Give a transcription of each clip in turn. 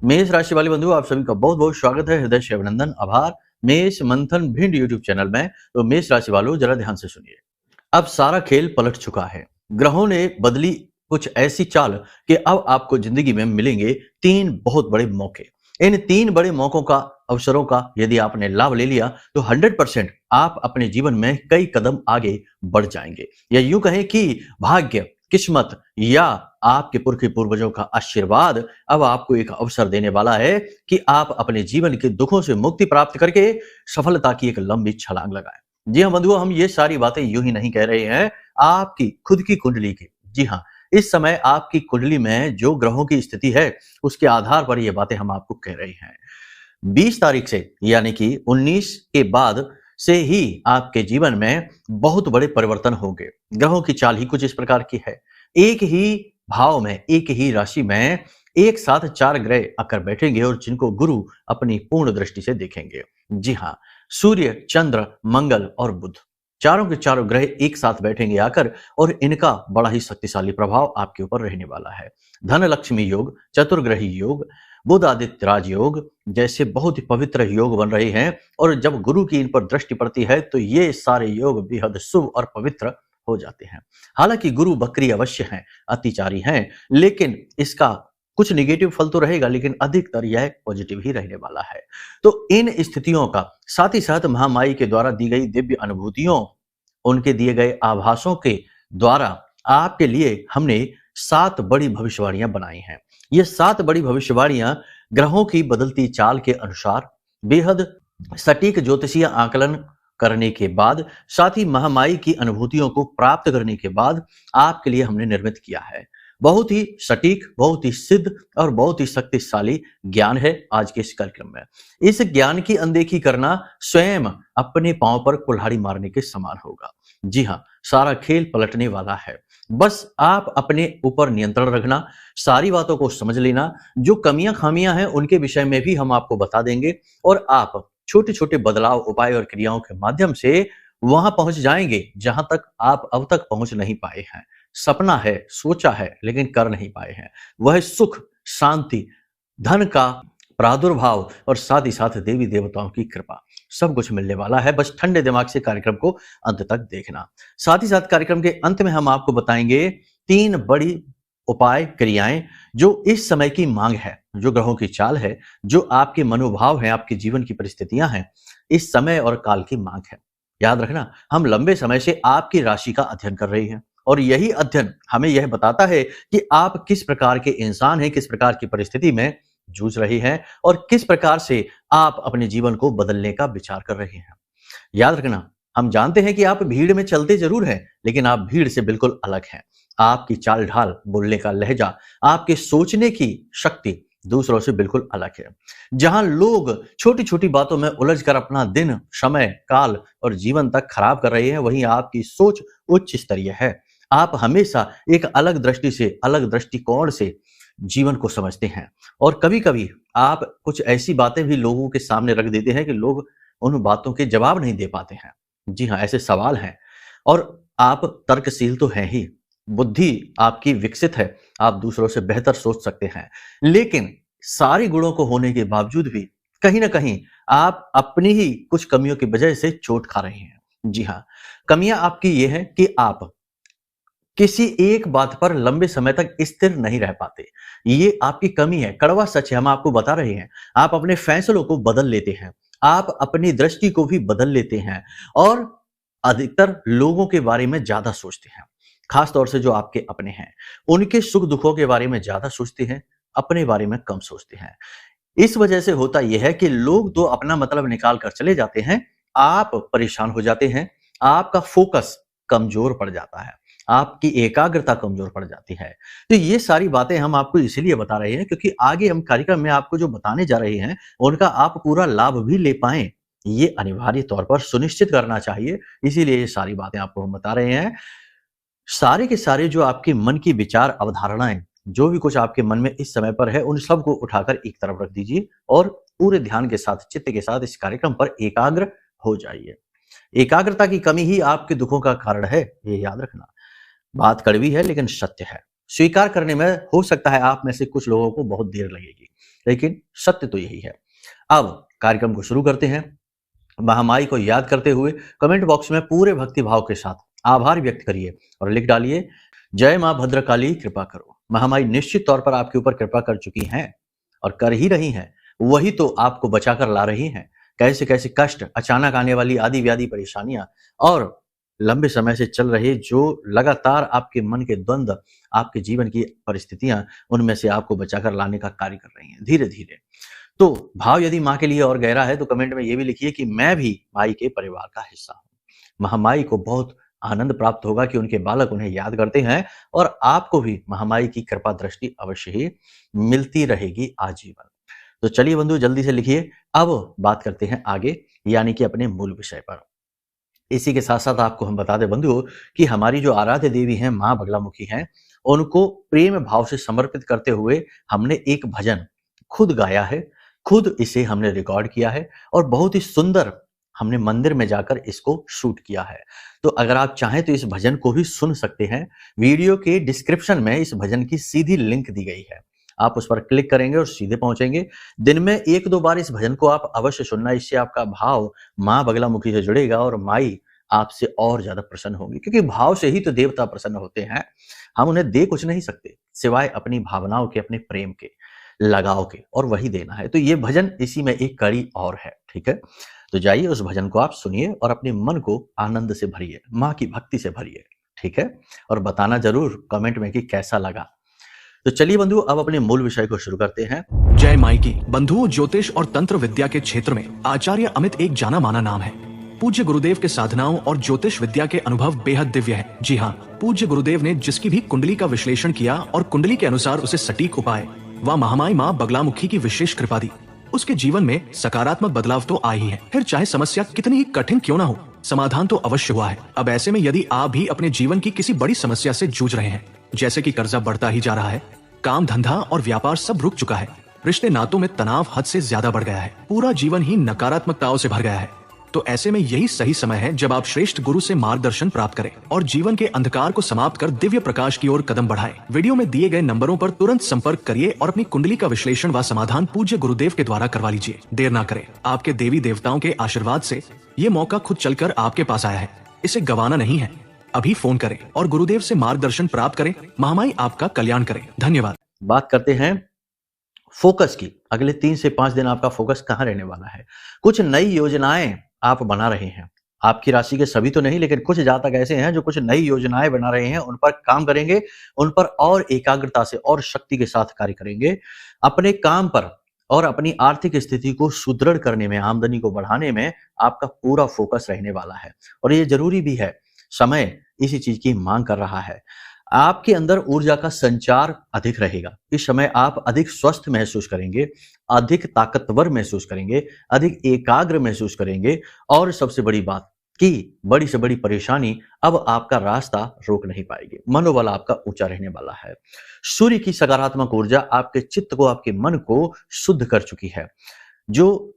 मेष राशि वाले बंधु, आप सभी का बहुत बहुत स्वागत है। हृदय से अभिनंदन, आभार। मेष मंथन भिंड यूट्यूब चैनल में। तो मेष राशि वालों, जरा ध्यान से सुनिए। अब सारा खेल पलट चुका है। ग्रहों ने बदली कुछ ऐसी चाल कि अब आपको जिंदगी में मिलेंगे 3 बहुत बड़े मौके। इन 3 बड़े मौकों का, अवसरों का यदि आपने लाभ ले लिया तो 100% आप अपने जीवन में कई कदम आगे बढ़ जाएंगे। या यूं कहें कि भाग्य, किस्मत या आपके पुरखे पूर्वजों का आशीर्वाद अब आपको एक अवसर देने वाला है कि आप अपने जीवन के दुखों से मुक्ति प्राप्त करके सफलता की एक लंबी छलांग लगाएं। जी हाँ बंधुओं, हम ये सारी बातें यूं ही नहीं कह रहे हैं, आपकी खुद की कुंडली की। जी हाँ, इस समय आपकी कुंडली में जो ग्रहों की स्थिति है उसके आधार पर ये बातें हम आपको कह रहे हैं। 20 तारीख से यानी कि 19 के बाद से ही आपके जीवन में बहुत बड़े परिवर्तन होंगे। ग्रहों की चाल ही कुछ इस प्रकार की है। एक ही भाव में, एक ही राशि में एक साथ 4 ग्रह आकर बैठेंगे और जिनको गुरु अपनी पूर्ण दृष्टि से देखेंगे। जी हाँ, सूर्य, चंद्र, मंगल और बुध, चारों के चारों ग्रह एक साथ बैठेंगे आकर और इनका बड़ा ही शक्तिशाली प्रभाव आपके ऊपर रहने वाला है। धन लक्ष्मी योग, चतुर्ग्रही योग, बुध आदित्य राजयोग जैसे बहुत ही पवित्र योग बन रहे हैं और जब गुरु की इन पर दृष्टि पड़ती है तो ये सारे योग बेहद शुभ और पवित्र हो जाते हैं। हालांकि गुरु बकरी अवश्य हैं, अतिचारी हैं, लेकिन इसका कुछ निगेटिव फल तो रहेगा, लेकिन अधिकतर यह पॉजिटिव ही रहने वाला है। तो इन स्थितियों का, साथ ही साथ महामाई के द्वारा दी गई दिव्य अनुभूतियों, उनके दिए गए आभासों के द्वारा आपके लिए हमने 7 बड़ी भविष्यवाणियां बनाई हैं। ये 7 बड़ी भविष्यवाणियां ग्रहों की बदलती चाल के अनुसार बेहद सटीक ज्योतिषीय आकलन करने के बाद, साथ ही महामाई की अनुभूतियों को प्राप्त करने के बाद आपके लिए हमने निर्मित किया है। बहुत ही सटीक, बहुत ही सिद्ध और बहुत ही शक्तिशाली ज्ञान है आज के इस कार्यक्रम में। इस ज्ञान की अनदेखी करना स्वयं अपने पांव पर कुल्हाड़ी मारने के समान होगा। जी हाँ, सारा खेल पलटने वाला है। बस आप अपने ऊपर नियंत्रण रखना, सारी बातों को समझ लेना, जो कमियां खामियां हैं उनके विषय में भी हम आपको बता देंगे और आप छोटे छोटे बदलाव, उपाय और क्रियाओं के माध्यम से वहां पहुंच जाएंगे जहां तक आप अब तक पहुंच नहीं पाए हैं। सपना है, सोचा है, लेकिन कर नहीं पाए हैं, वह सुख, शांति, धन का प्रादुर्भाव और साथ ही साथ देवी देवताओं की कृपा, सब कुछ मिलने वाला है। बस ठंडे दिमाग से कार्यक्रम को अंत तक देखना। साथ ही साथ कार्यक्रम के अंत में हम आपको बताएंगे 3 बड़ी उपाय, क्रियाएं जो इस समय की मांग है, जो ग्रहों की चाल है, जो आपके मनोभाव है, आपके जीवन की परिस्थितियां हैं, इस समय और काल की मांग है। याद रखना, हम लंबे समय से आपकी राशि का अध्ययन कर रहे हैं और यही अध्ययन हमें यह बताता है कि आप किस प्रकार के इंसान हैं, किस प्रकार की परिस्थिति में जूझ रहे हैं और किस प्रकार से आप अपने जीवन को बदलने का विचार कर रहे हैं। याद रखना, हम जानते हैं कि आप भीड़ में चलते जरूर हैं, लेकिन आप भीड़ से बिल्कुल अलग हैं। आपकी चाल ढाल, बोलने का लहजा, आपके सोचने की शक्ति दूसरों से बिल्कुल अलग है। जहां लोग छोटी छोटी बातों में उलझकर अपना दिन, समय, काल और जीवन तक खराब कर रहे हैं, वहीं आपकी सोच उच्च स्तरीय है। आप हमेशा एक अलग दृष्टि से, अलग दृष्टिकोण से जीवन को समझते हैं और कभी कभी आप कुछ ऐसी बातें भी लोगों के सामने रख देते हैं कि लोग उन बातों के जवाब नहीं दे पाते हैं। जी हाँ, ऐसे सवाल हैं और आप तर्कशील तो हैं ही, बुद्धि आपकी विकसित है, आप दूसरों से बेहतर सोच सकते हैं, लेकिन सारी गुणों को होने के बावजूद भी कहीं ना कहीं आप अपनी ही कुछ कमियों की वजह से चोट खा रहे हैं। जी हाँ, कमियां आपकी ये है कि आप किसी एक बात पर लंबे समय तक स्थिर नहीं रह पाते। ये आपकी कमी है, कड़वा सच है, हम आपको बता रहे हैं। आप अपने फैसलों को बदल लेते हैं, आप अपनी दृष्टि को भी बदल लेते हैं और अधिकतर लोगों के बारे में ज्यादा सोचते हैं, खास तौर से जो आपके अपने हैं, उनके सुख दुखों के बारे में ज्यादा सोचते हैं, अपने बारे में कम सोचते हैं। इस वजह से होता यह है कि लोग तो अपना मतलब निकाल कर चले जाते हैं, आप परेशान हो जाते हैं, आपका फोकस कमजोर पड़ जाता है, आपकी एकाग्रता कमजोर पड़ जाती है। तो ये सारी बातें हम आपको इसीलिए बता रहे हैं क्योंकि आगे हम कार्यक्रम में आपको जो बताने जा रहे हैं उनका आप पूरा लाभ भी ले पाएं, ये अनिवार्य तौर पर सुनिश्चित करना चाहिए। इसीलिए ये सारी बातें आपको हम बता रहे हैं। सारे के सारे जो आपके मन की विचार, अवधारणाएं, जो भी कुछ आपके मन में इस समय पर है, उन सबको उठाकर एक तरफ रख दीजिए और पूरे ध्यान के साथ, चित्त के साथ इस कार्यक्रम पर एकाग्र हो जाइए। एकाग्रता की कमी ही आपके दुखों का कारण है, ये याद रखना। बात कड़वी है लेकिन सत्य है। स्वीकार करने में हो सकता है आप में से कुछ लोगों को बहुत देर लगेगी, लेकिन सत्य तो यही है। अब कार्यक्रम को शुरू करते हैं। महामाई को याद करते हुए कमेंट बॉक्स में पूरे भक्ति भाव के साथ आभार व्यक्त करिए और लिख डालिए, जय मां भद्रकाली कृपा करो। महामाई निश्चित तौर पर आपके ऊपर कृपा कर चुकी हैं और कर ही रही हैं, वही तो आपको बचाकर ला रही हैं। कैसे कैसे कष्ट, अचानक आने वाली आदि व्याधि परेशानियां और लंबे समय से चल रहे जो लगातार आपके मन के द्वंद्व, आपके जीवन की परिस्थितियां, उनमें से आपको बचाकर लाने का कार्य कर रही हैं धीरे धीरे। तो भाव यदि माँ के लिए और गहरा है तो कमेंट में ये भी लिखिए कि मैं भी माई के परिवार का हिस्सा हूँ। महामाई को बहुत आनंद प्राप्त होगा कि उनके बालक उन्हें याद करते हैं और आपको भी महामाई की कृपा दृष्टि अवश्य ही मिलती रहेगी आजीवन। तो चलिए बंधु जल्दी से लिखिए। अब बात करते हैं आगे, यानी कि अपने मूल विषय पर। इसी के साथ साथ आपको हम बता दें बंधु कि हमारी जो आराध्य देवी हैं माँ बगलामुखी हैं, उनको प्रेम भाव से समर्पित करते हुए हमने एक भजन खुद गाया है, खुद इसे हमने रिकॉर्ड किया है और बहुत ही सुंदर हमने मंदिर में जाकर इसको शूट किया है। तो अगर आप चाहें तो इस भजन को भी सुन सकते हैं। वीडियो के डिस्क्रिप्शन में इस भजन की सीधी लिंक दी गई है, आप उस पर क्लिक करेंगे और सीधे पहुंचेंगे। दिन में 1-2 बार इस भजन को आप अवश्य सुनना, इससे आपका भाव माँ बगलामुखी से जुड़ेगा और माई आपसे और ज्यादा प्रसन्न होगी, क्योंकि भाव से ही तो देवता प्रसन्न होते हैं। हम उन्हें दे कुछ नहीं सकते सिवाय अपनी भावनाओं के, अपने प्रेम के, लगाव के, और वही देना है। तो ये भजन इसी में एक कड़ी और है, ठीक है। तो जाइए उस भजन को आप सुनिए और अपने मन को आनंद से भरिए, माँ की भक्ति से भरिए, ठीक है। और बताना जरूर कमेंट में कि कैसा लगा। तो चलिए बंधु अब अपने मूल विषय को शुरू करते हैं। जय माई की। बंधुओं, ज्योतिष और तंत्र विद्या के क्षेत्र में आचार्य अमित एक जाना माना नाम है। पूज्य गुरुदेव के साधनाओं और ज्योतिष विद्या के अनुभव बेहद दिव्य है। जी हाँ, पूज्य गुरुदेव ने जिसकी भी कुंडली का विश्लेषण किया और कुंडली के अनुसार उसे सटीक उपाय व महामाई माँ बगलामुखी की विशेष कृपा दी, उसके जीवन में सकारात्मक बदलाव तो आए ही है। फिर चाहे समस्या कितनी ही कठिन क्यों न हो, समाधान तो अवश्य हुआ है। अब ऐसे में यदि आप भी अपने जीवन की किसी बड़ी समस्या से जूझ रहे हैं, जैसे कि कर्जा बढ़ता ही जा रहा है, काम धंधा और व्यापार सब रुक चुका है, रिश्ते नातों में तनाव हद से ज्यादा बढ़ गया है, पूरा जीवन ही नकारात्मकताओं से भर गया है, तो ऐसे में यही सही समय है जब आप श्रेष्ठ गुरु से मार्गदर्शन प्राप्त करें और जीवन के अंधकार को समाप्त कर दिव्य प्रकाश की ओर कदम बढ़ाएं। वीडियो में दिए गए नंबरों पर तुरंत संपर्क करिए और अपनी कुंडली का विश्लेषण व समाधान पूज्य गुरुदेव के द्वारा करवा लीजिए। देर ना करें, आपके देवी देवताओं के आशीर्वाद से ये मौका खुद चलकर आपके पास आया है, इसे गंवाना नहीं है। अभी फोन करें और गुरुदेव से मार्गदर्शन प्राप्त करें। महामाई आपका कल्याण करें। धन्यवाद। बात करते हैं फोकस की। अगले 3 से 5 दिन आपका फोकस कहाँ रहने वाला है? कुछ नई योजनाएं आप बना रहे हैं। आपकी राशि के सभी तो नहीं, लेकिन कुछ जातक ऐसे हैं जो कुछ नई योजनाएं बना रहे हैं, उन पर काम करेंगे, उन पर और एकाग्रता से और शक्ति के साथ कार्य करेंगे। अपने काम पर और अपनी आर्थिक स्थिति को सुदृढ़ करने में, आमदनी को बढ़ाने में आपका पूरा फोकस रहने वाला है और ये जरूरी भी है। समय इसी चीज की मांग कर रहा है। आपके अंदर ऊर्जा का संचार अधिक रहेगा। इस समय आप अधिक स्वस्थ महसूस करेंगे, अधिक ताकतवर महसूस करेंगे, अधिक एकाग्र महसूस करेंगे और सबसे बड़ी बात कि बड़ी से बड़ी परेशानी अब आपका रास्ता रोक नहीं पाएगी। मनोबल आपका ऊंचा रहने वाला है। सूर्य की सकारात्मक ऊर्जा आपके चित्त को, आपके मन को शुद्ध कर चुकी है। जो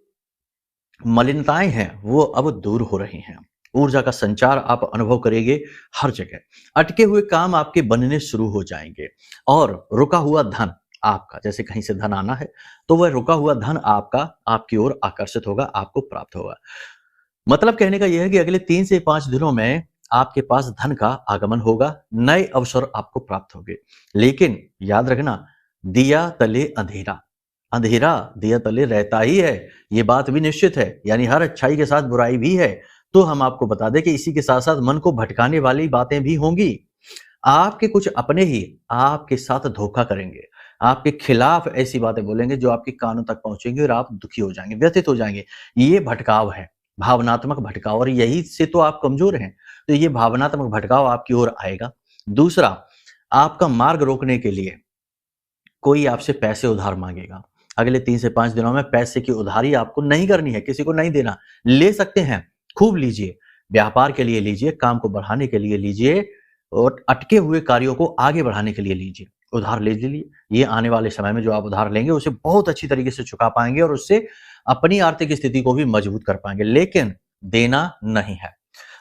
मलिनताएं हैं वो अब दूर हो रही हैं। ऊर्जा का संचार आप अनुभव करेंगे हर जगह। अटके हुए काम आपके बनने शुरू हो जाएंगे और रुका हुआ धन आपका, जैसे कहीं से धन आना है तो वह रुका हुआ धन आपका आपकी ओर आकर्षित होगा, आपको प्राप्त होगा। मतलब कहने का यह है कि अगले 3 से 5 दिनों में आपके पास धन का आगमन होगा, नए अवसर आपको प्राप्त होंगे। लेकिन याद रखना, दिया तले अंधेरा, अंधेरा दिया तले रहता ही है, ये बात भी निश्चित है। यानी हर अच्छाई के साथ बुराई भी है। तो हम आपको बता दें कि इसी के साथ साथ मन को भटकाने वाली बातें भी होंगी। आपके कुछ अपने ही आपके साथ धोखा करेंगे, आपके खिलाफ ऐसी बातें बोलेंगे जो आपके कानों तक पहुंचेंगे और आप दुखी हो जाएंगे, व्यथित हो जाएंगे। ये भटकाव है, भावनात्मक भटकाव, और यही से तो आप कमजोर हैं। तो ये भावनात्मक भटकाव आपकी ओर आएगा। दूसरा, आपका मार्ग रोकने के लिए कोई आपसे पैसे उधार मांगेगा। अगले 3 से 5 दिनों में पैसे की उधारी आपको नहीं करनी है, किसी को नहीं देना। ले सकते हैं, खूब लीजिए, व्यापार के लिए लीजिए, काम को बढ़ाने के लिए लीजिए और अटके हुए कार्यों को आगे बढ़ाने के लिए लीजिए। उधार ले लीजिए। ये आने वाले समय में जो आप उधार लेंगे उसे बहुत अच्छी तरीके से चुका पाएंगे और उससे अपनी आर्थिक स्थिति को भी मजबूत कर पाएंगे, लेकिन देना नहीं है।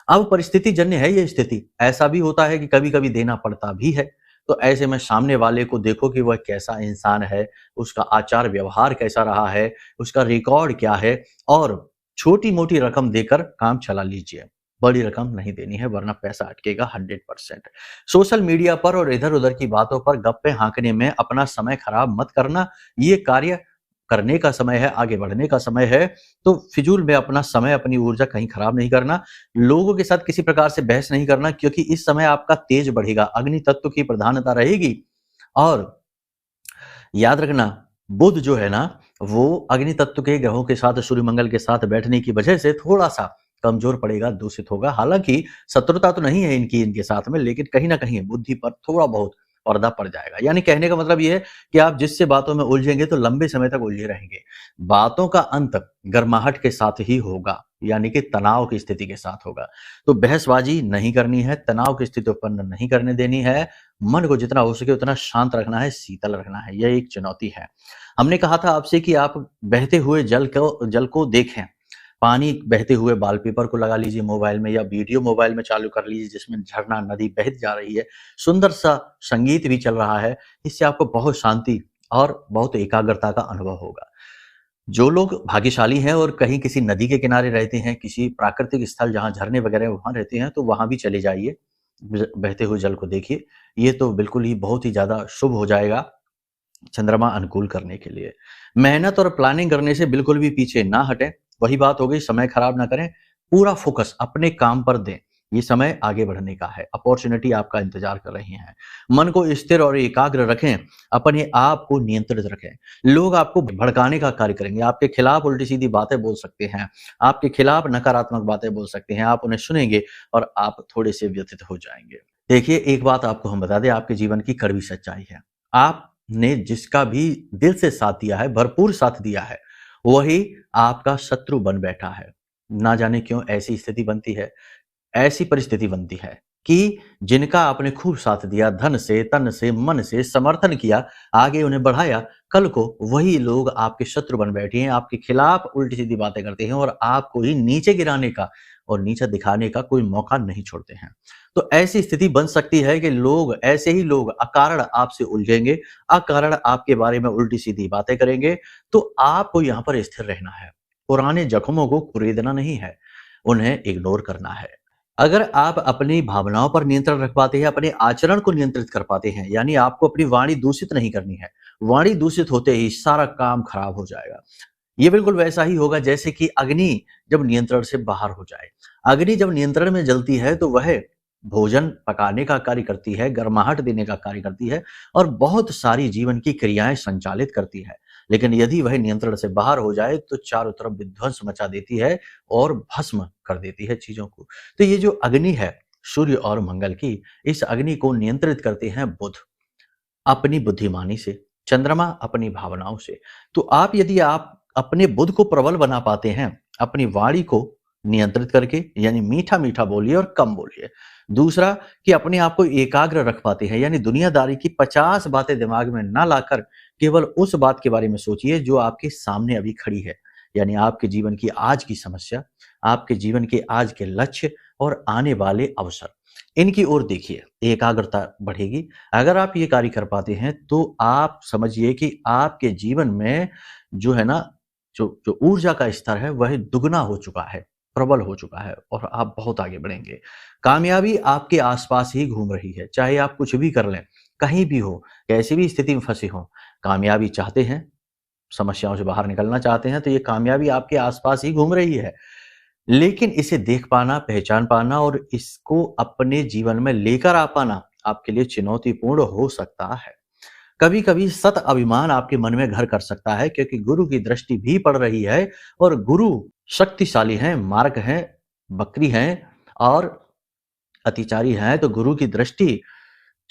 अब परिस्थिति जन्य है ये स्थिति। ऐसा भी होता है कि कभी कभी देना पड़ता भी है, तो ऐसे में सामने वाले को देखो कि वह कैसा इंसान है, उसका आचार व्यवहार कैसा रहा है, उसका रिकॉर्ड क्या है, और छोटी-मोटी रकम देकर काम चला लीजिए। बड़ी रकम नहीं देनी है वरना पैसा अटकेगा 100%। सोशल मीडिया पर और इधर-उधर की बातों पर गप्पे हाँकने में अपना समय खराब मत करना। ये कार्य करने का समय है, आगे बढ़ने का समय है, तो फिजूल में अपना समय, अपनी ऊर्जा कहीं खराब नहीं करना। लोगों के साथ किसी प्रकार से बहस नहीं करना, क्योंकि इस समय आपका तेज बढ़ेगा, अग्नि तत्व की प्रधानता रहेगी। और याद रखना, बुध जो है ना, वो अग्नि तत्व के ग्रहों के साथ, सूर्य मंगल के साथ बैठने की वजह से थोड़ा-सा कमज़ोर पड़ेगा, दूषित होगा। हालाँकि शत्रुता तो नहीं है इनकी इनके साथ में, लेकिन कहीं न कहीं बुद्धि पर थोड़ा बहुत पर्दा पड़ जाएगा। यानी कहने का मतलब ये है कि आप जिससे बातों में उलझेंगे तो लंबे समय तक उलझे रहेंगे। बातों का अंत गर्माहट के साथ ही होगा, यानी कि तनाव की स्थिति के साथ होगा। तो बहसबाजी नहीं करनी है, तनाव की स्थिति उत्पन्न नहीं करने देनी है, मन को जितना हो सके उतना शांत रखना है, शीतल रखना है, यह एक चुनौती है। हमने कहा था आपसे कि आप बहते हुए जल को देखें, पानी बहते हुए वॉलपेपर को लगा लीजिए मोबाइल में, या वीडियो मोबाइल में चालू कर लीजिए जिसमें झरना, नदी बह जा रही है, सुंदर सा संगीत भी चल रहा है। इससे आपको बहुत शांति और बहुत एकाग्रता का अनुभव होगा। जो लोग भाग्यशाली हैं और कहीं किसी नदी के किनारे रहते हैं, किसी प्राकृतिक स्थल जहाँ झरने वगैरह वहाँ रहते हैं, तो वहाँ भी चले जाइए, बहते हुए जल को देखिए। ये तो बिल्कुल ही बहुत ही ज़्यादा शुभ हो जाएगा चंद्रमा अनुकूल करने के लिए। मेहनत और प्लानिंग करने से बिल्कुल भी पीछे ना हटें। वही बात हो गई, समय खराब ना करें, पूरा फोकस अपने काम पर दें। ये समय आगे बढ़ने का है, अपॉर्चुनिटी आपका इंतजार कर रही है। मन को स्थिर और एकाग्र रखें, अपने आप को नियंत्रित रखें। लोग आपको भड़काने का कार्य करेंगे, आपके खिलाफ उल्टी-सीधी बातें बोल सकते हैं, आपके खिलाफ नकारात्मक बातें बोल सकते हैं, आप उन्हें सुनेंगे और आप थोड़े से व्यथित हो जाएँगे। देखिए, एक बात आपको हम बता दें, आपके जीवन की कड़वी सच्चाई है। आपने जिसका भी दिल से साथ दिया है, भरपूर साथ दिया है, वही आपका शत्रु बन बैठा है। ना जाने क्यों ऐसी स्थिति बनती है, ऐसी परिस्थिति बनती है कि जिनका आपने खूब साथ दिया, धन से, तन से, मन से समर्थन किया, आगे उन्हें बढ़ाया, कल को वही लोग आपके शत्रु बन बैठे हैं, आपके खिलाफ उल्टी-सीधी बातें करते हैं और आपको ही नीचे गिराने का और नीचा दिखाने का कोई मौका नहीं छोड़ते हैं। तो ऐसी स्थिति बन सकती है कि लोग, ऐसे ही लोग अकारण आपसे उलझेंगे, अकारण आपके बारे में उल्टी-सीधी बातें करेंगे, तो आपको यहाँ पर स्थिर रहना है। पुराने जख्मों को कुरेदना नहीं है, उन्हें इग्नोर करना है। अगर आप अपनी भावनाओं पर नियंत्रण रख पाते हैं, अपने आचरण को नियंत्रित कर पाते हैं, यानी आपको अपनी वाणी दूषित नहीं करनी है। वाणी दूषित होते ही सारा काम खराब हो जाएगा। ये बिल्कुल वैसा ही होगा जैसे कि अग्नि जब नियंत्रण से बाहर हो जाए। अग्नि जब नियंत्रण में जलती है तो वह भोजन पकाने का कार्य करती है, गर्माहट देने का कार्य करती है और बहुत सारी जीवन की क्रियाएं संचालित करती है। लेकिन यदि वह नियंत्रण से बाहर हो जाए तो चारों तरफ विध्वंस मचा देती है और भस्म कर देती है चीजों को। तो ये जो अग्नि है सूर्य और मंगल की, इस अग्नि को नियंत्रित करते हैं बुध अपनी बुद्धिमानी से, चंद्रमा अपनी भावनाओं से। तो यदि आप अपने बुध को प्रबल बना पाते हैं, अपनी वाणी को नियंत्रित करके, यानी मीठा-मीठा बोलिए और कम बोलिए। दूसरा कि अपने आप को एकाग्र रख पाते हैं, यानी दुनियादारी की 50 बातें दिमाग में ना लाकर केवल उस बात के बारे में सोचिए जो आपके सामने अभी खड़ी है। यानी आपके जीवन की आज की समस्या, आपके जीवन के आज के लक्ष्य और आने वाले अवसर, इनकी ओर देखिए, एकाग्रता बढ़ेगी। अगर आप ये कार्य कर पाते हैं तो आप समझिए कि आपके जीवन में जो है ना, जो जो ऊर्जा का स्तर है वह दुगना हो चुका है, प्रबल हो चुका है और आप बहुत आगे बढ़ेंगे। कामयाबी आपके आसपास ही घूम रही है, चाहे आप कुछ भी कर लें, कहीं भी हो, कैसी भी स्थिति में फंसे हों, कामयाबी चाहते हैं, समस्याओं से बाहर निकलना चाहते हैं, तो ये कामयाबी आपके आसपास ही घूम रही है। लेकिन इसे देख पाना, पहचान पाना और इसको अपने जीवन में लेकर आ पाना आपके लिए चुनौतीपूर्ण हो सकता है। कभी-कभी सत अभिमान आपके मन में घर कर सकता है, क्योंकि गुरु की दृष्टि भी पड़ रही है और गुरु शक्तिशाली हैं, मार्ग हैं, बकरी हैं और अतिचारी हैं। तो गुरु की दृष्टि,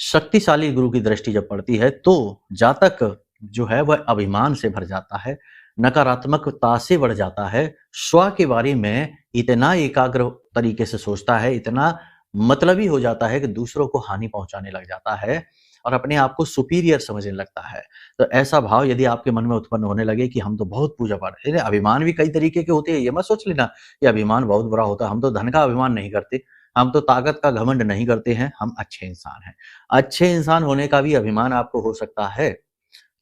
शक्तिशाली गुरु की दृष्टि जब पड़ती है तो जातक जो है वह अभिमान से भर जाता है, नकारात्मकता से बढ़ जाता है, स्व के बारे में इतना एकाग्र तरीके से सोचता है, इतना मतलबी हो जाता है कि दूसरों को हानि पहुंचाने लग जाता है और अपने आप को सुपीरियर समझने लगता है। तो ऐसा भाव यदि आपके मन में उत्पन्न होने लगे कि हम तो बहुत पूजा पाठ, अभिमान भी कई तरीके के होते हैं, ये मत सोच लेना कि अभिमान बहुत बुरा होता है, हम तो धन का अभिमान नहीं करते। हम तो ताकत का घमंड नहीं करते हैं, हम अच्छे इंसान हैं। अच्छे इंसान होने का भी अभिमान आपको हो सकता है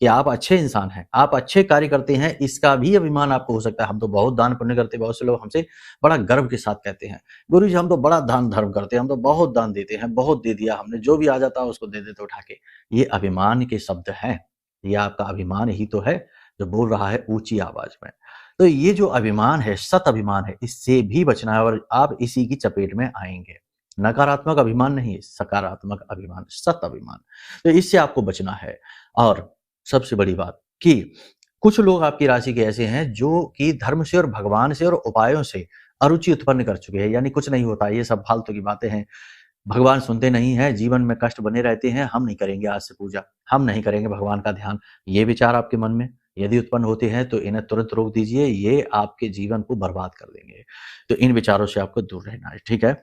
कि आप अच्छे इंसान हैं, आप अच्छे कार्य करते हैं, इसका भी अभिमान आपको हो सकता है। हम तो बहुत दान पुण्य करते हैं, बहुत से लोग हमसे बड़ा गर्व के साथ कहते हैं, गुरुजी हम तो बड़ा दान धर्म करते हैं, हम तो बहुत दान देते हैं, बहुत दे दिया हमने, जो भी आ जाता है उसको दे देते उठा के। ये अभिमान के शब्द हैं, ये आपका अभिमान ही तो है जो बोल रहा है ऊंची आवाज में। तो ये जो अभिमान है, सत अभिमान है, इससे भी बचना है और आप इसी की चपेट में आएंगे। नकारात्मक अभिमान नहीं, सकारात्मक अभिमान, सत अभिमान। तो इससे आपको बचना है। और सबसे बड़ी बात कि कुछ लोग आपकी राशि के ऐसे हैं जो कि धर्म से और भगवान से और उपायों से अरुचि उत्पन्न कर चुके हैं, यानी कुछ नहीं होता, ये सब फालतू की बातें हैं, भगवान सुनते नहीं हैं, जीवन में कष्ट बने रहते हैं, हम नहीं करेंगे आज से पूजा, हम नहीं करेंगे भगवान का ध्यान। ये विचार आपके मन में यदि उत्पन्न होते हैं तो इन्हें तुरंत रोक दीजिए, ये आपके जीवन को बर्बाद कर देंगे। तो इन विचारों से आपको दूर रहना है, ठीक है।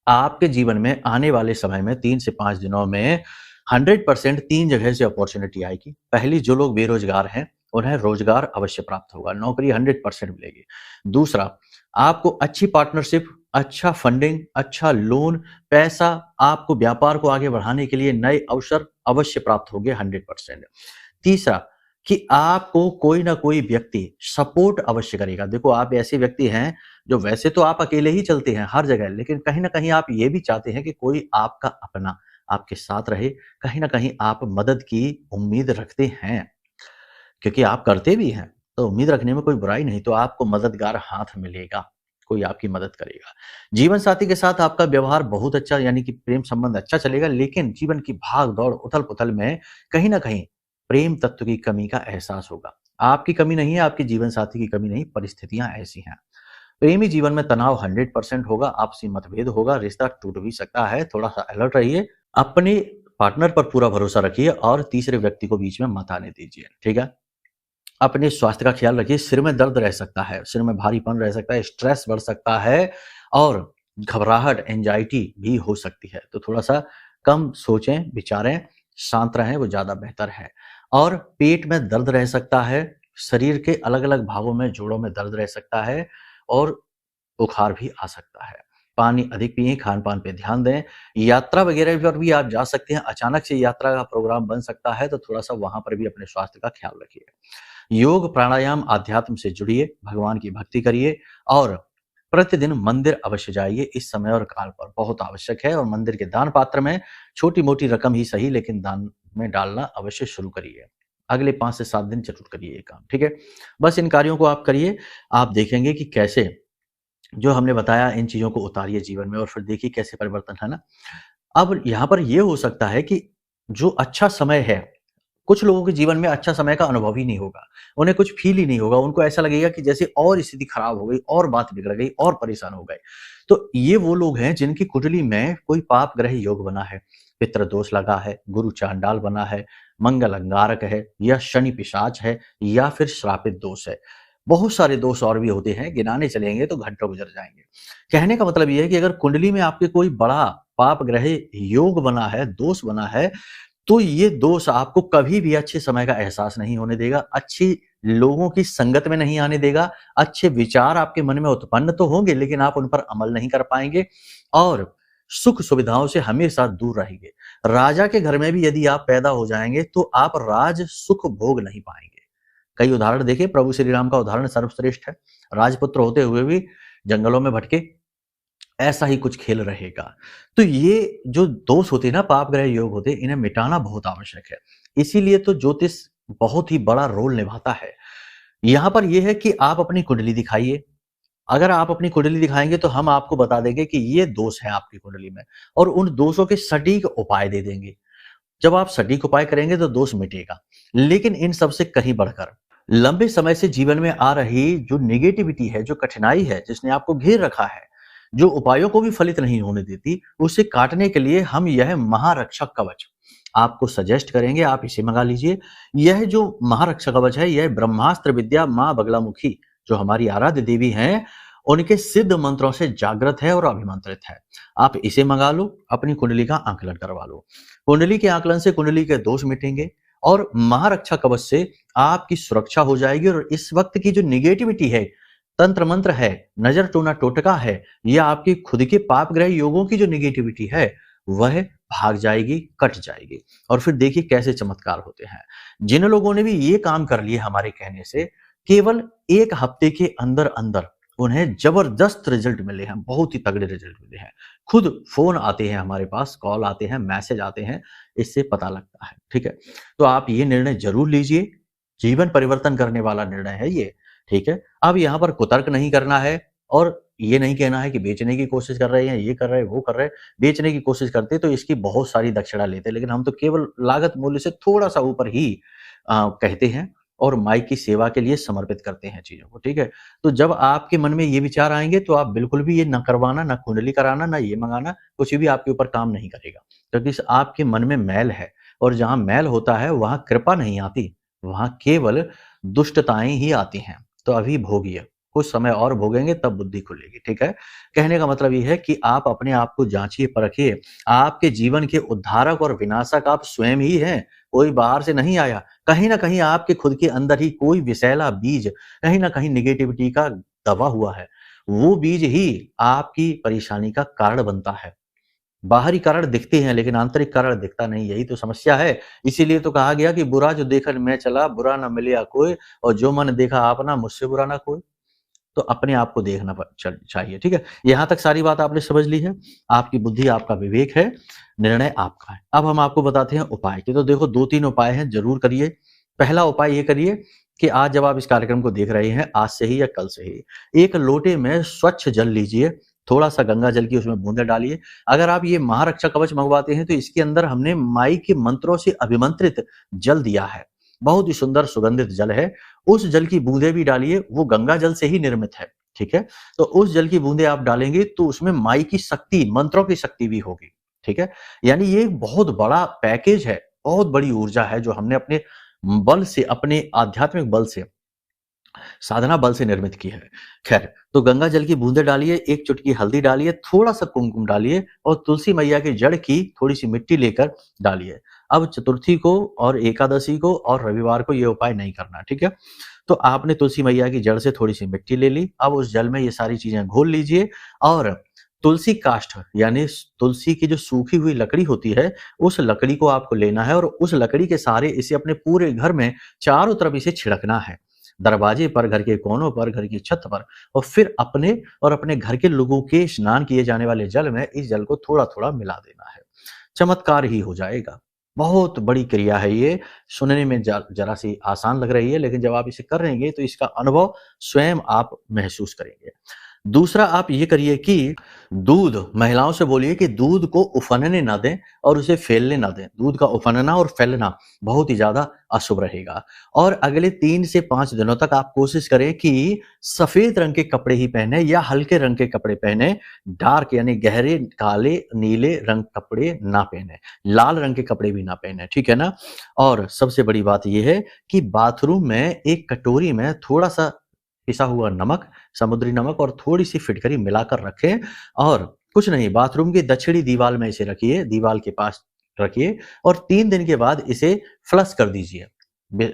आपके जीवन में आने वाले समय में 3 से 5 दिनों में 100% 3 जगह से अपॉर्चुनिटी आएगी। पहली, जो लोग बेरोजगार हैं उन्हें रोजगार अवश्य प्राप्त होगा, नौकरी 100% मिलेगी। दूसरा, आपको अच्छी पार्टनरशिप, अच्छा फंडिंग, अच्छा लोन, पैसा, आपको व्यापार को आगे बढ़ाने के लिए नए अवसर अवश्य प्राप्त होंगे 100%। तीसरा, कि आपको कोई ना कोई व्यक्ति सपोर्ट अवश्य करेगा। देखो, आप ऐसे व्यक्ति हैं जो वैसे तो आप अकेले ही चलते हैं हर जगह, लेकिन कहीं ना कहीं आप ये भी चाहते हैं कि कोई आपका अपना आपके साथ रहे। कहीं ना कहीं आप मदद की उम्मीद रखते हैं, क्योंकि आप करते भी हैं, तो उम्मीद रखने में कोई बुराई नहीं। तो आपको मददगार हाथ मिलेगा, कोई आपकी मदद करेगा। जीवन साथी के साथ आपका व्यवहार बहुत अच्छा, यानी कि प्रेम संबंध अच्छा चलेगा, लेकिन जीवन की भाग दौड़ उथल पुथल में कहीं ना कहीं प्रेम तत्व की कमी का एहसास होगा। आपकी कमी नहीं है, आपके जीवन साथी की कमी नहीं, परिस्थितियां ऐसी हैं। प्रेमी जीवन में तनाव 100% होगा, आपसी मतभेद होगा, रिश्ता टूट भी सकता है, थोड़ा सा अलर्ट रहिए, अपने पार्टनर पर पूरा भरोसा रखिए और तीसरे व्यक्ति को बीच में मत आने दीजिए, ठीक है। अपने स्वास्थ्य का ख्याल रखिए, सिर में दर्द रह सकता है, सिर में भारीपन रह सकता है, स्ट्रेस बढ़ सकता है और घबराहट, एंजाइटी भी हो सकती है। तो थोड़ा सा कम सोचें, विचारें, शांत रहें, वो ज्यादा बेहतर है। और पेट में दर्द रह सकता है, शरीर के अलग अलग भागों में, जोड़ों में दर्द रह सकता है और बुखार भी आ सकता है। पानी अधिक पिएं, खान पान पे ध्यान दें, यात्रा वगैरह पर भी आप जा सकते हैं, अचानक से यात्रा का प्रोग्राम बन सकता है, तो थोड़ा सा वहां पर भी अपने स्वास्थ्य का ख्याल रखिए। योग, प्राणायाम, आध्यात्म से जुड़िए, भगवान की भक्ति करिए और प्रतिदिन मंदिर अवश्य जाइए। इस समय और काल पर बहुत आवश्यक है और मंदिर के दान पात्र में छोटी मोटी रकम ही सही, लेकिन दान में डालना अवश्य शुरू करिए। अगले 5 से 7 दिन जरूर करिए ये काम, ठीक है। बस इन कार्यों को आप करिए, आप देखेंगे कि कैसे जो हमने बताया इन चीजों को उतारिए जीवन में और फिर देखिए कैसे परिवर्तन है ना। अब यहाँ पर यह हो सकता है कि जो अच्छा समय है, कुछ लोगों के जीवन में अच्छा समय का अनुभव ही नहीं होगा, उन्हें कुछ फील ही नहीं होगा, उनको ऐसा लगेगा कि जैसे और स्थिति खराब हो गई, और बात बिगड़ गई, और परेशान हो गए। तो ये वो लोग हैं जिनकी कुंडली में कोई पाप ग्रह योग बना है, पितृ दोष लगा है, गुरु चांडाल बना है, मंगल अंगारक है, या शनि पिशाच है, या फिर श्रापित दोष है। बहुत सारे दोष और भी होते हैं, गिनाने चलेंगे तो घंटों गुजर जाएंगे। कहने का मतलब यह है कि अगर कुंडली में आपके कोई बड़ा पाप ग्रह योग बना है, दोष बना है, तो ये दोष आपको कभी भी अच्छे समय का एहसास नहीं होने देगा, अच्छी लोगों की संगत में नहीं आने देगा, अच्छे विचार आपके मन में उत्पन्न तो होंगे लेकिन आप उन पर अमल नहीं कर पाएंगे और सुख सुविधाओं से हमेशा दूर रहेंगे। राजा के घर में भी यदि आप पैदा हो जाएंगे तो आप राज सुख भोग नहीं पाएंगे। कई उदाहरण देखिए, प्रभु श्री राम का उदाहरण सर्वश्रेष्ठ है, राजपुत्र होते हुए भी जंगलों में भटके, ऐसा ही कुछ खेल रहेगा। तो ये जो दोष होते हैं ना, पाप ग्रह योग होते हैं, इन्हें मिटाना बहुत आवश्यक है। इसीलिए तो ज्योतिष बहुत ही बड़ा रोल निभाता है। यहां पर यह है कि आप अपनी कुंडली दिखाइए। अगर आप अपनी कुंडली दिखाएंगे तो हम आपको बता देंगे कि ये दोष है आपकी कुंडली में और उन दोषों के सटीक उपाय दे देंगे। जब आप सटीक उपाय करेंगे तो दोष मिटेगा। लेकिन इन सबसे कहीं बढ़कर लंबे समय से जीवन में आ रही जो नेगेटिविटी है, जो कठिनाई है, जिसने आपको घेर रखा है, जो उपायों को भी फलित नहीं होने देती, उसे काटने के लिए हम यह महारक्षक कवच आपको सजेस्ट करेंगे, आप इसे मंगा लीजिए। यह जो महारक्षक कवच है, यह ब्रह्मास्त्र विद्या मां बगलामुखी जो हमारी आराध्य देवी हैं, उनके सिद्ध मंत्रों से जागृत है और अभिमंत्रित है। आप इसे मंगा लो, अपनी कुंडली का आंकलन करवा लो। कुंडली के आंकलन से कुंडली के दोष मिटेंगे और महारक्षा कवच से आपकी सुरक्षा हो जाएगी और इस वक्त की जो निगेटिविटी है, तंत्र मंत्र है, नजर टोना टोटका है, या आपके खुद के पाप ग्रह योगों की जो निगेटिविटी है वह भाग जाएगी, कट जाएगी। और फिर देखिए कैसे चमत्कार होते हैं। जिन लोगों ने भी ये काम कर लिए हमारे कहने से, केवल 1 हफ्ते के अंदर अंदर उन्हें जबरदस्त रिजल्ट मिले हैं, बहुत ही तगड़े रिजल्ट मिले हैं। खुद फोन आते हैं हमारे पास, कॉल आते हैं, मैसेज आते हैं, इससे पता लगता है। ठीक है, तो आप ये निर्णय जरूर लीजिए, जीवन परिवर्तन करने वाला निर्णय है ये। ठीक है, अब यहाँ पर कुतर्क नहीं करना है और ये नहीं कहना है कि बेचने की कोशिश कर रहे हैं, ये कर रहे हैं, वो कर रहे हैं। बेचने की कोशिश करते तो इसकी बहुत सारी दक्षिणा लेते, लेकिन हम तो केवल लागत मूल्य से थोड़ा सा ऊपर ही कहते हैं और माई की सेवा के लिए समर्पित करते हैं चीजों को। ठीक है, तो जब आपके मन में ये विचार आएंगे तो आप बिल्कुल भी ये न करवाना, ना कुंडली कराना, ना ये मंगाना, कुछ भी आपके ऊपर काम नहीं करेगा, क्योंकि आपके मन में मैल है और जहां मैल होता है वहां कृपा नहीं आती, वहां केवल दुष्टताएं ही आती हैं। तो अभी भोगिए, कुछ समय और भोगेंगे तब बुद्धि खुलेगी। ठीक है, कहने का मतलब ये है कि आप अपने आप को जांचिए, परखिए। आपके जीवन के उद्धारक और विनाशक आप स्वयं ही हैं, कोई बाहर से नहीं आया। कहीं ना कहीं आपके खुद के अंदर ही कोई विषैला बीज, कहीं ना कहीं निगेटिविटी का दबा हुआ है, वो बीज ही आपकी परेशानी का कारण बनता है। बाहरी कारण दिखते हैं लेकिन आंतरिक कारण दिखता नहीं, यही तो समस्या है। इसीलिए तो कहा गया कि बुरा जो देखन मैं चला, बुरा ना मिलिया कोई, और जो मन देखा आपना, मुझसे बुरा ना कोई। तो अपने आप को देखना चाहिए। ठीक है, यहां तक सारी बात आपने समझ ली है। आपकी बुद्धि, आपका विवेक है, निर्णय आपका है। अब हम आपको बताते हैं उपाय के। तो देखो 2-3 उपाय हैं, जरूर करिए। पहला उपाय ये करिए कि आज जब आप इस कार्यक्रम को देख रहे हैं, आज से ही या कल से ही, एक लोटे में स्वच्छ जल लीजिए, थोड़ा सा गंगा जल की उसमें बूंदे डालिए। अगर आप ये महारक्षा कवच मंगवाते हैं तो इसके अंदर हमने माई के मंत्रों से अभिमंत्रित जल दिया है, बहुत ही सुंदर सुगंधित जल है। उस जल की बूंदे भी डालिए, वो गंगा जल से ही निर्मित है। ठीक है, तो उस जल की बूंदे आप डालेंगे तो उसमें माई की शक्ति, मंत्रों की शक्ति भी होगी। ठीक है, यानी ये एक बहुत बड़ा पैकेज है, बहुत बड़ी ऊर्जा है जो हमने अपने बल से, अपने आध्यात्मिक बल से, साधना बल से निर्मित की है। खैर, तो गंगा जल की बूंदे डालिए, 1 चुटकी हल्दी डालिए, थोड़ा सा कुमकुम डालिए और तुलसी मैया की जड़ की थोड़ी सी मिट्टी लेकर डालिए। अब चतुर्थी को और एकादशी को और रविवार को ये उपाय नहीं करना। ठीक है, तो आपने तुलसी मैया की जड़ से थोड़ी सी मिट्टी ले ली। अब उस जल में ये सारी चीजें घोल लीजिए और तुलसी काष्ठ, यानी तुलसी की जो सूखी हुई लकड़ी होती है, उस लकड़ी को आपको लेना है और उस लकड़ी के सहारे इसे अपने पूरे घर में चारों तरफ इसे छिड़कना है, दरवाजे पर, घर के कोनों पर, घर की छत पर, और फिर अपने और अपने घर के लोगों के स्नान किए जाने वाले जल में इस जल को थोड़ा थोड़ा मिला देना है। चमत्कार ही हो जाएगा। बहुत बड़ी क्रिया है ये, सुनने में जरा सी आसान लग रही है, लेकिन जब आप इसे कर रहेंगे तो इसका अनुभव स्वयं आप महसूस करेंगे। दूसरा आप ये करिए कि दूध, महिलाओं से बोलिए कि दूध को उफनने ना दें और उसे फैलने ना दें। दूध का उफनना और फैलना बहुत ही ज्यादा अशुभ रहेगा। और अगले 3 से 5 दिनों तक आप कोशिश करें कि सफेद रंग के कपड़े ही पहने या हल्के रंग के कपड़े पहने, डार्क यानी गहरे काले नीले रंग कपड़े ना पहने, लाल रंग के कपड़े भी ना पहने। ठीक है ना। और सबसे बड़ी बात यह है कि बाथरूम में एक कटोरी में थोड़ा सा पिसा हुआ नमक, समुद्री नमक और थोड़ी सी फिटकरी मिलाकर रखें और कुछ नहीं, बाथरूम की दक्षिणी दीवार में इसे रखिए, दीवार के पास रखिए और 3 दिन के बाद इसे फ्लश कर दीजिए।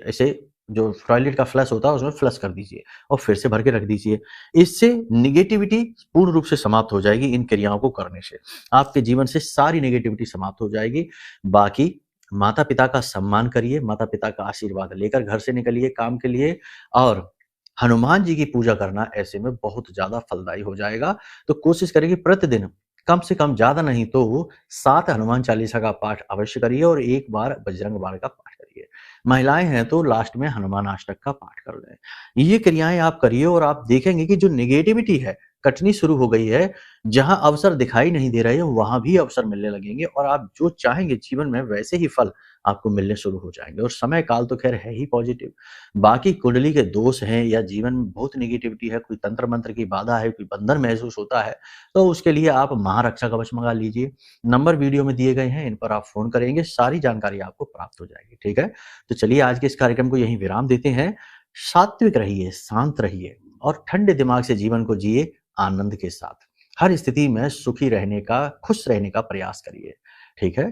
इसे जो टॉयलेट का फ्लश होता है उसमें फ्लश कर दीजिए और फिर से भर के रख दीजिए। इससे निगेटिविटी पूर्ण रूप से समाप्त हो जाएगी। इन क्रियाओं को करने से आपके जीवन से सारी निगेटिविटी समाप्त हो जाएगी। बाकी माता पिता का सम्मान करिए, माता पिता का आशीर्वाद लेकर घर से निकलिए काम के लिए, और हनुमान जी की पूजा करना ऐसे में बहुत ज्यादा फलदायी हो जाएगा। तो कोशिश करें कि प्रतिदिन कम से कम, ज्यादा नहीं तो 7 हनुमान चालीसा का पाठ अवश्य करिए और 1 बार बजरंग बाण का पाठ करिए। महिलाएं हैं तो लास्ट में हनुमान अष्टक का पाठ कर लें। ये क्रियाएं आप करिए और आप देखेंगे कि जो निगेटिविटी है कटनी शुरू हो गई है। जहां अवसर दिखाई नहीं दे रहे हैं वहां भी अवसर मिलने लगेंगे और आप जो चाहेंगे जीवन में वैसे ही फल आपको मिलने शुरू हो जाएंगे। और समय काल तो खैर है ही पॉजिटिव। बाकी कुंडली के दोष हैं या जीवन में बहुत निगेटिविटी है, कोई तंत्र मंत्र की बाधा है, कोई बंधन महसूस होता है, तो उसके लिए आप महारक्षा कवच मंगा लीजिए। नंबर वीडियो में दिए गए हैं, इन पर आप फोन करेंगे, सारी जानकारी आपको प्राप्त हो जाएगी। ठीक है, तो चलिए आज के इस कार्यक्रम को यहीं विराम देते हैं। सात्विक रहिए, शांत रहिए और ठंडे दिमाग से जीवन को जिए आनंद के साथ। हर स्थिति में सुखी रहने का, खुश रहने का प्रयास करिए। ठीक है,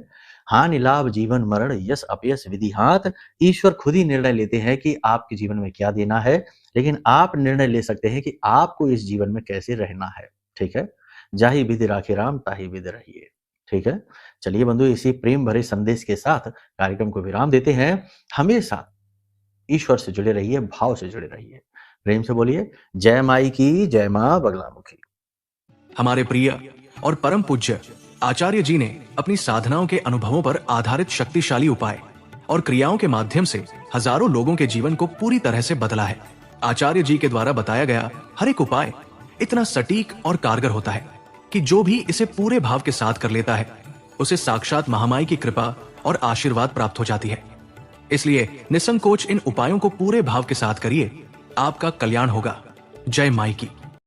हानि लाभ जीवन मरण यश अपयश विधि हाथ। ईश्वर खुद ही निर्णय लेते हैं कि आपके जीवन में क्या देना है, लेकिन आप निर्णय ले सकते हैं कि आपको इस जीवन में कैसे रहना है। ठीक है, जाहि विधि राखे राम ताहि विधि रहिए। ठीक है, चलिए बंधु, इसी प्रेम भरे संदेश के साथ कार्यक्रम को विराम देते हैं। हमेशा ईश्वर से जुड़े रहिए, भाव से जुड़े रहिए। प्रेम से बोलिए जय माई की, जय मां बगलामुखी। हमारे प्रिय और परम पूज्य आचार्य जी ने अपनी साधनाओं के अनुभवों पर आधारित शक्तिशाली उपाय और क्रियाओं के माध्यम से हजारों लोगों के जीवन को पूरी तरह से बदला है। आचार्य जी के द्वारा बताया गया हर एक उपाय इतना सटीक और कारगर होता है कि जो भी इसे पूरे भाव के साथ कर लेता है उसे साक्षात महामाई की कृपा और आशीर्वाद प्राप्त हो जाती है। इसलिए निसंकोच इन उपायों को पूरे भाव के साथ करिए, आपका कल्याण होगा। जय माई की।